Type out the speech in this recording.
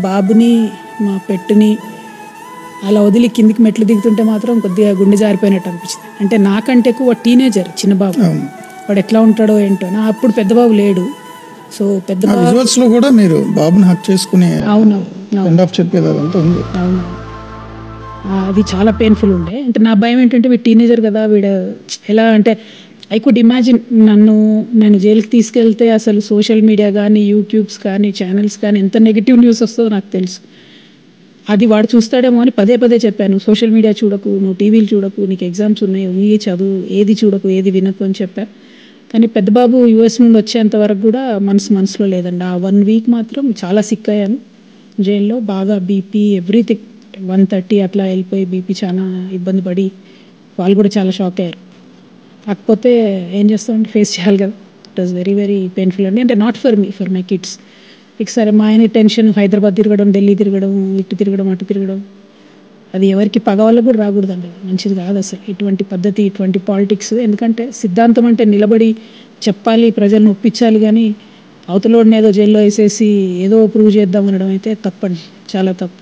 బాబుని మా పెట్టుని అలా వదిలి కిందికి మెట్లు దిగుతుంటే మాత్రం కొద్దిగా గుండె జారిపోయినట్టు అనిపించింది. అంటే నాకంటే ఎక్కువ టీనేజర్ చిన్న బాబు, వాడు ఎట్లా ఉంటాడో ఏంటో. నా అప్పుడు పెద్ద బాబు లేడు. సో పెద్ద విజువల్స్ లో కూడా మీరు బాబుని హక్ చేసుకునే అవును చెప్పేది అదంతా ఉంది. అవును, అది చాలా పెయిన్ఫుల్ ఉండే. అంటే నా భయం ఏంటంటే వీడు టీనేజర్ కదా, వీడు ఎలా అంటే ఐ కుడ్ ఇమాజిన్ నేను జైలుకి తీసుకెళ్తే అసలు సోషల్ మీడియా కానీ యూట్యూబ్స్ కానీ ఛానల్స్ కానీ ఎంత నెగిటివ్ న్యూస్ వస్తుందో నాకు తెలుసు. అది వాడు చూస్తాడేమో అని పదే పదే చెప్పాను, సోషల్ మీడియా చూడకు, నువ్వు టీవీలు చూడకు, నీకు ఎగ్జామ్స్ ఉన్నాయి, ఈ చదువు ఏది చూడకు, ఏది వినకు అని చెప్పాను. కానీ పెద్ద బాబు యూఎస్ నుండి వచ్చేంత వరకు కూడా మనసులో లేదండి. ఆ 1 వీక్ మాత్రం చాలా సిక్ అయ్యాను జైల్లో. బాగా బీపీ ఎవ్రీథింగ్ 130 అట్లా వెళ్ళిపోయి బీపీ చాలా ఇబ్బంది పడి వాళ్ళు కూడా చాలా షాక్ అయ్యారు. కాకపోతే ఏం చేస్తామంటే ఫేస్ చేయాలి కదా. It was very very painful అండి. అంటే not for me, for my kids. సరే మా ఆయన టెన్షన్, హైదరాబాద్ తిరగడం, ఢిల్లీ తిరగడం, ఇటు తిరగడం, అటు తిరగడం, అది ఎవరికి పగ వల్ల కూడా రాకూడదండి, మంచిది కాదు అసలు ఇటువంటి పద్ధతి, ఇటువంటి పాలిటిక్స్. ఎందుకంటే సిద్ధాంతం అంటే నిలబడి చెప్పాలి, ప్రజలను ఒప్పించాలి, కానీ అవతలోడిని ఏదో జైల్లో వేసేసి ఏదో ప్రూవ్ చేద్దాం అనడం అయితే తప్పండి, చాలా తప్పు.